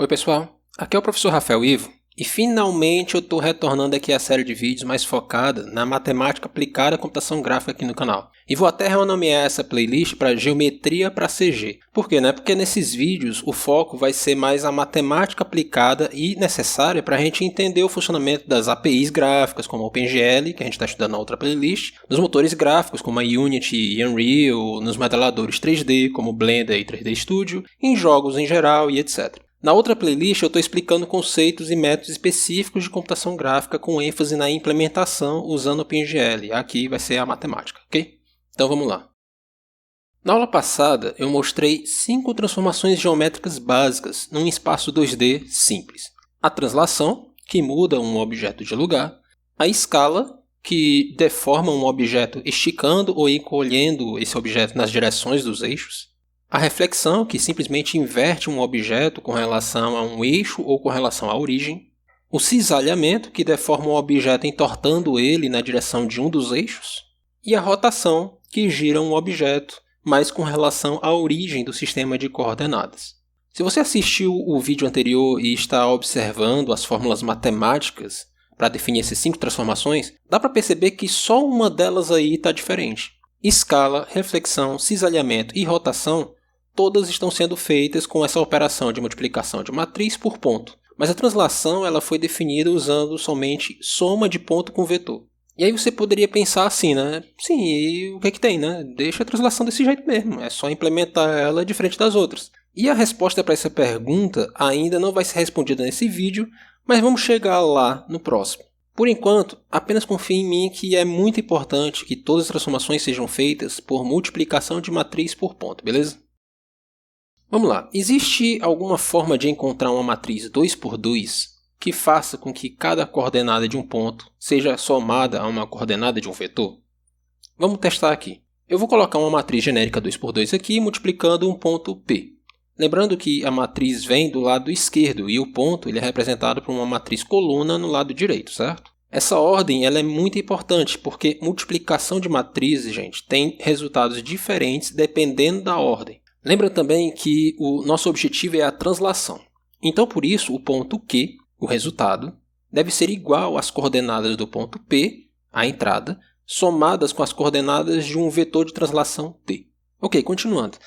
Oi pessoal, aqui é o professor Rafael Ivo e finalmente eu estou retornando aqui à série de vídeos mais focada na matemática aplicada à computação gráfica aqui no canal. E vou até renomear essa playlist para Geometria para CG. Por quê? Porque nesses vídeos o foco vai ser mais a matemática aplicada e necessária para a gente entender o funcionamento das APIs gráficas como a OpenGL, que a gente está estudando na outra playlist, nos motores gráficos como a Unity e Unreal, nos modeladores 3D como Blender e 3D Studio, em jogos em geral e etc. Na outra playlist eu estou explicando conceitos e métodos específicos de computação gráfica com ênfase na implementação usando o OpenGL. Aqui vai ser a matemática, ok? Então vamos lá. Na aula passada eu mostrei 5 transformações geométricas básicas num espaço 2D simples. A translação, que muda um objeto de lugar. A escala, que deforma um objeto esticando ou encolhendo esse objeto nas direções dos eixos. A reflexão, que simplesmente inverte um objeto com relação a um eixo ou com relação à origem. O cisalhamento, que deforma um objeto entortando ele na direção de um dos eixos. E a rotação, que gira um objeto, mas com relação à origem do sistema de coordenadas. Se você assistiu o vídeo anterior e está observando as fórmulas matemáticas para definir essas 5 transformações, dá para perceber que só uma delas aí está diferente. Escala, reflexão, cisalhamento e rotação todas estão sendo feitas com essa operação de multiplicação de matriz por ponto. Mas a translação ela foi definida usando somente soma de ponto com vetor. E aí você poderia pensar assim, né? Sim, e o que é que tem, né? Deixa a translação desse jeito mesmo, é só implementar ela diferente das outras. E a resposta para essa pergunta ainda não vai ser respondida nesse vídeo, mas vamos chegar lá no próximo. Por enquanto, apenas confie em mim que é muito importante que todas as transformações sejam feitas por multiplicação de matriz por ponto, beleza? Vamos lá, existe alguma forma de encontrar uma matriz 2 por 2 que faça com que cada coordenada de um ponto seja somada a uma coordenada de um vetor? Vamos testar aqui. Eu vou colocar uma matriz genérica 2 por 2 aqui, multiplicando um ponto P. Lembrando que a matriz vem do lado esquerdo e o ponto ele é representado por uma matriz coluna no lado direito, certo? Essa ordem ela é muito importante porque multiplicação de matrizes, gente, tem resultados diferentes dependendo da ordem. Lembra também que o nosso objetivo é a translação. Então, por isso, o ponto Q, o resultado, deve ser igual às coordenadas do ponto P, a entrada, somadas com as coordenadas de um vetor de translação T. Ok, continuando.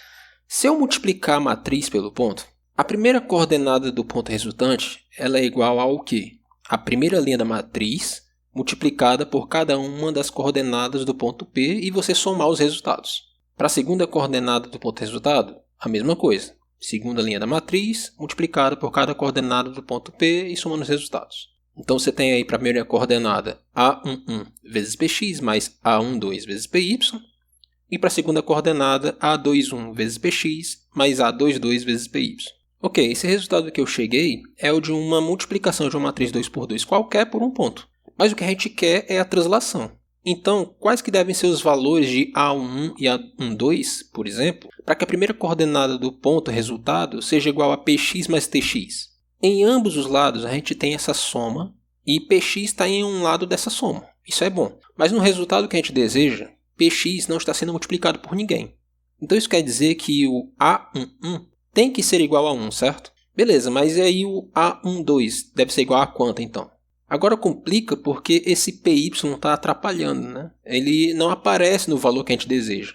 Se eu multiplicar a matriz pelo ponto, a primeira coordenada do ponto resultante ela é igual ao quê? A primeira linha da matriz multiplicada por cada uma das coordenadas do ponto P e você somar os resultados. Para a segunda coordenada do ponto resultado, a mesma coisa. Segunda linha da matriz, multiplicada por cada coordenada do ponto P e somando os resultados. Então você tem aí para a primeira coordenada A11 vezes Px mais A12 vezes Py. E para a segunda coordenada A21 vezes Px mais A22 vezes Py. Ok, esse resultado que eu cheguei é o de uma multiplicação de uma matriz 2 por 2 qualquer por um ponto. Mas o que a gente quer é a translação. Então, quais que devem ser os valores de A11 e A12, por exemplo, para que a primeira coordenada do ponto resultado seja igual a Px mais Tx? Em ambos os lados a gente tem essa soma e Px está em um lado dessa soma. Isso é bom. Mas no resultado que a gente deseja, Px não está sendo multiplicado por ninguém. Então isso quer dizer que o A11 tem que ser igual a 1, certo? Beleza, mas e aí o A12 deve ser igual a quanto então? Agora complica porque esse Py está atrapalhando, né? Ele não aparece no valor que a gente deseja.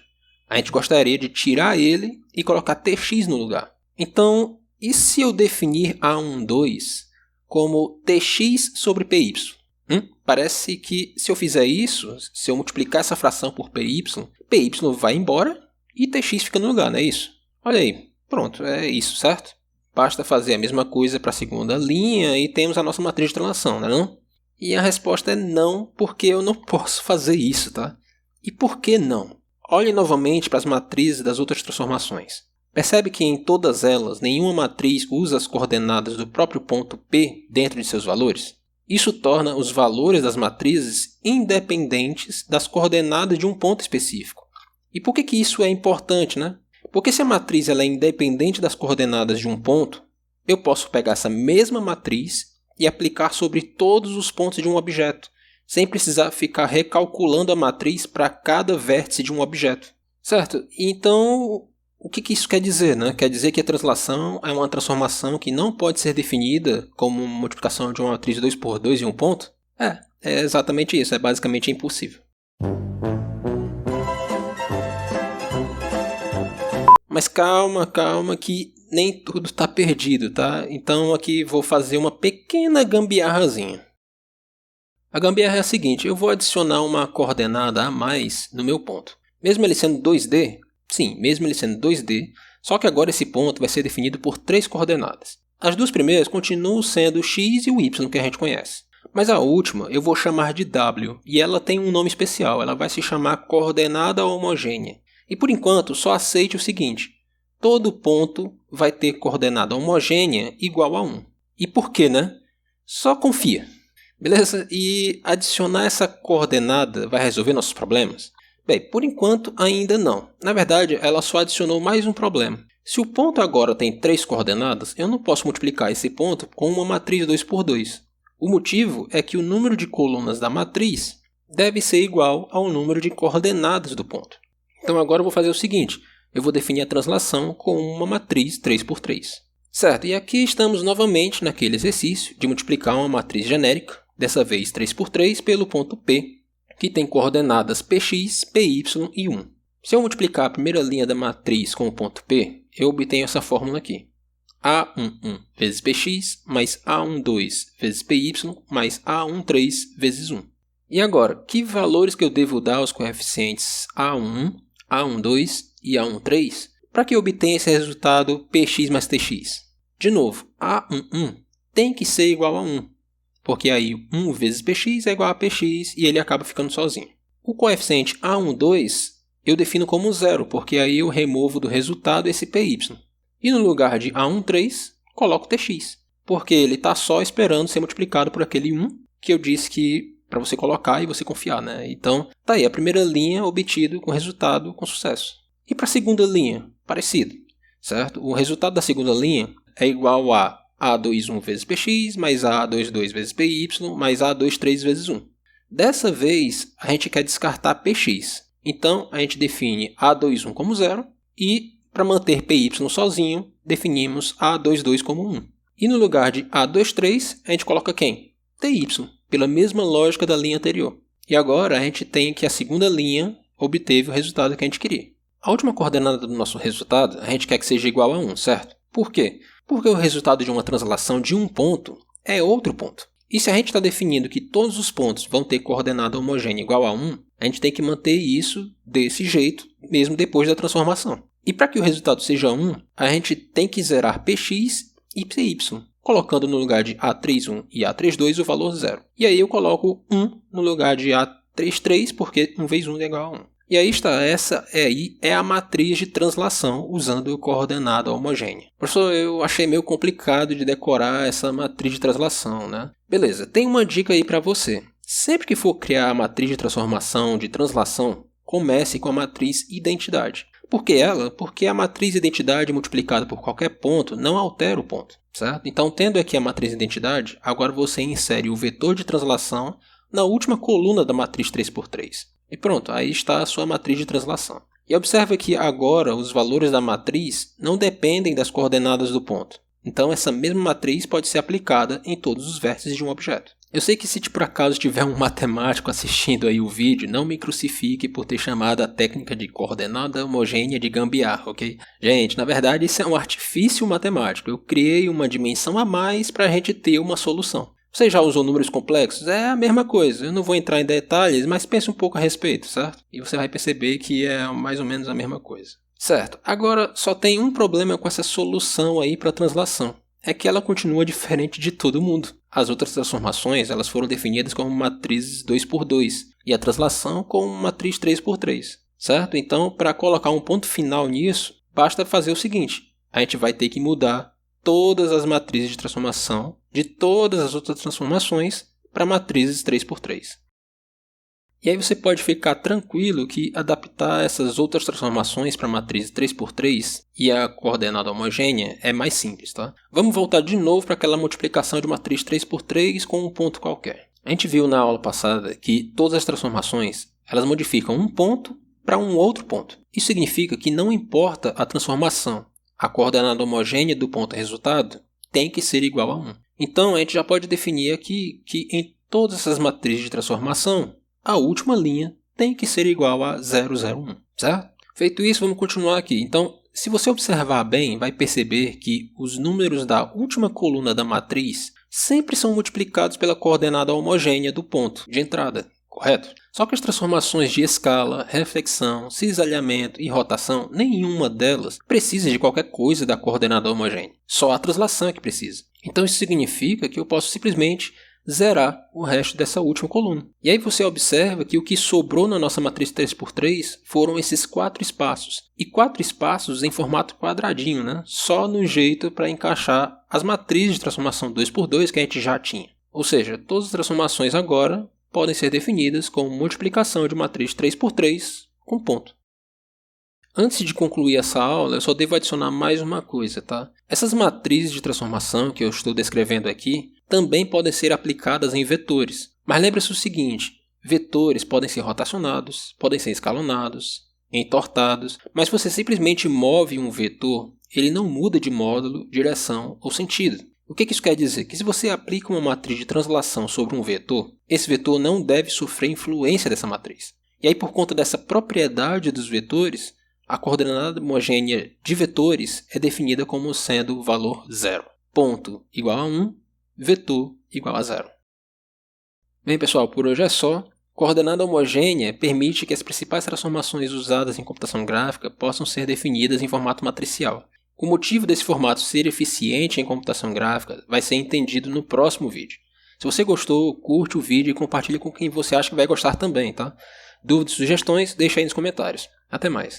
A gente gostaria de tirar ele e colocar Tx no lugar. Então, e se eu definir A12 como Tx sobre Py? Parece que se eu fizer isso, se eu multiplicar essa fração por Py vai embora e Tx fica no lugar, não é isso? Olha aí, pronto, é isso, certo? Basta fazer a mesma coisa para a segunda linha e temos a nossa matriz de translação, não é não? E a resposta é não, porque eu não posso fazer isso, tá? E por que não? Olhe novamente para as matrizes das outras transformações. Percebe que em todas elas, nenhuma matriz usa as coordenadas do próprio ponto P dentro de seus valores? Isso torna os valores das matrizes independentes das coordenadas de um ponto específico. E por que isso é importante, né? Porque se a matriz ela é independente das coordenadas de um ponto, eu posso pegar essa mesma matriz e aplicar sobre todos os pontos de um objeto, sem precisar ficar recalculando a matriz para cada vértice de um objeto. Certo? Então, O que isso quer dizer, né? Quer dizer que a translação é uma transformação que não pode ser definida como uma multiplicação de uma matriz 2 por 2 em um ponto? É exatamente isso, é basicamente impossível. Mas calma que nem tudo está perdido, tá? Então aqui vou fazer uma pequena gambiarrazinha. A gambiarra é a seguinte, eu vou adicionar uma coordenada a mais no meu ponto. Mesmo ele sendo 2D, sim, mesmo ele sendo 2D, só que agora esse ponto vai ser definido por 3 coordenadas. As duas primeiras continuam sendo o x e o y que a gente conhece. Mas a última eu vou chamar de w, e ela tem um nome especial, ela vai se chamar coordenada homogênea. E por enquanto só aceite o seguinte, todo ponto vai ter coordenada homogênea igual a 1. E por quê, né? Só confia. Beleza? E adicionar essa coordenada vai resolver nossos problemas? Bem, por enquanto ainda não. Na verdade, ela só adicionou mais um problema. Se o ponto agora tem 3 coordenadas, eu não posso multiplicar esse ponto com uma matriz 2 por 2. O motivo é que o número de colunas da matriz deve ser igual ao número de coordenadas do ponto. Então agora eu vou fazer o seguinte, eu vou definir a translação com uma matriz 3 por 3. Certo, e aqui estamos novamente naquele exercício de multiplicar uma matriz genérica, dessa vez 3 por 3, pelo ponto P, que tem coordenadas px, py e 1. Se eu multiplicar a primeira linha da matriz com o ponto P, eu obtenho essa fórmula aqui. A11 vezes px mais A12 vezes py mais A13 vezes 1. E agora, que valores que eu devo dar aos coeficientes A11, A12 e A13 para que eu obtenha esse resultado px mais tx? De novo, A11 tem que ser igual a 1, porque aí 1 vezes px é igual a px e ele acaba ficando sozinho. O coeficiente A12 eu defino como 0, porque aí eu removo do resultado esse py. E no lugar de A13, coloco tx, porque ele está só esperando ser multiplicado por aquele 1 que eu disse que para você colocar e você confiar, né? Então, tá aí a primeira linha obtido com resultado com sucesso. E para a segunda linha, parecido, certo? O resultado da segunda linha é igual a A21 vezes px mais A22 vezes py mais A23 vezes 1. Dessa vez, a gente quer descartar px. Então, a gente define A21 como 0 e, para manter py sozinho, definimos A22 como 1. E no lugar de A23, a gente coloca quem? Ty, pela mesma lógica da linha anterior. E agora a gente tem que a segunda linha obteve o resultado que a gente queria. A última coordenada do nosso resultado, a gente quer que seja igual a 1, certo? Por quê? Porque o resultado de uma translação de um ponto é outro ponto. E se a gente está definindo que todos os pontos vão ter coordenada homogênea igual a 1, a gente tem que manter isso desse jeito, mesmo depois da transformação. E para que o resultado seja 1, a gente tem que zerar px e py, colocando no lugar de A31 e A32 o valor 0. E aí eu coloco 1 no lugar de A33, porque 1 vezes 1 é igual a 1. E aí está, essa é a matriz de translação usando coordenada homogênea. Professor, eu achei meio complicado de decorar essa matriz de translação, né? Beleza, tem uma dica aí para você. Sempre que for criar a matriz de transformação de translação, comece com a matriz identidade. Por que ela? Porque a matriz identidade multiplicada por qualquer ponto não altera o ponto, certo? Então, tendo aqui a matriz identidade, agora você insere o vetor de translação na última coluna da matriz 3 por 3. E pronto, aí está a sua matriz de translação. E observe que agora os valores da matriz não dependem das coordenadas do ponto. Então essa mesma matriz pode ser aplicada em todos os vértices de um objeto. Eu sei que se por acaso tiver um matemático assistindo aí o vídeo, não me crucifique por ter chamado a técnica de coordenada homogênea de gambiarra, ok? Gente, na verdade isso é um artifício matemático. Eu criei uma dimensão a mais para a gente ter uma solução. Você já usou números complexos? É a mesma coisa. Eu não vou entrar em detalhes, mas pense um pouco a respeito, certo? E você vai perceber que é mais ou menos a mesma coisa. Certo. Agora, só tem um problema com essa solução aí para a translação. É que ela continua diferente de todo mundo. As outras transformações elas foram definidas como matrizes 2 por 2 e a translação como matriz 3 por 3, certo? Então, para colocar um ponto final nisso, basta fazer o seguinte. A gente vai ter que mudar todas as matrizes de transformação de todas as outras transformações para matrizes 3 por 3. E aí você pode ficar tranquilo que adaptar essas outras transformações para matrizes 3 por 3 e a coordenada homogênea é mais simples, tá? Vamos voltar de novo para aquela multiplicação de matriz 3 por 3 com um ponto qualquer. A gente viu na aula passada que todas as transformações elas modificam um ponto para um outro ponto. Isso significa que não importa a transformação, a coordenada homogênea do ponto resultado tem que ser igual a 1. Então, a gente já pode definir aqui que em todas essas matrizes de transformação, a última linha tem que ser igual a 001, certo? Feito isso, vamos continuar aqui. Então, se você observar bem, vai perceber que os números da última coluna da matriz sempre são multiplicados pela coordenada homogênea do ponto de entrada, correto? Só que as transformações de escala, reflexão, cisalhamento e rotação, nenhuma delas precisa de qualquer coisa da coordenada homogênea. Só a translação é que precisa. Então isso significa que eu posso simplesmente zerar o resto dessa última coluna. E aí você observa que o que sobrou na nossa matriz 3x3 foram esses 4 espaços. E 4 espaços em formato quadradinho, né? Só no jeito para encaixar as matrizes de transformação 2x2 que a gente já tinha. Ou seja, todas as transformações agora podem ser definidas como multiplicação de matriz 3x3 com ponto. Antes de concluir essa aula, eu só devo adicionar mais uma coisa, tá? Essas matrizes de transformação que eu estou descrevendo aqui também podem ser aplicadas em vetores. Mas lembre-se o seguinte, vetores podem ser rotacionados, podem ser escalonados, entortados, mas se você simplesmente move um vetor, ele não muda de módulo, direção ou sentido. O que isso quer dizer? Que se você aplica uma matriz de translação sobre um vetor, esse vetor não deve sofrer influência dessa matriz. E aí, por conta dessa propriedade dos vetores, a coordenada homogênea de vetores é definida como sendo o valor 0. Ponto igual a 1, vetor igual a 0. Bem, pessoal, por hoje é só. Coordenada homogênea permite que as principais transformações usadas em computação gráfica possam ser definidas em formato matricial. O motivo desse formato ser eficiente em computação gráfica vai ser entendido no próximo vídeo. Se você gostou, curte o vídeo e compartilhe com quem você acha que vai gostar também, tá? Dúvidas e sugestões, deixa aí nos comentários. Até mais!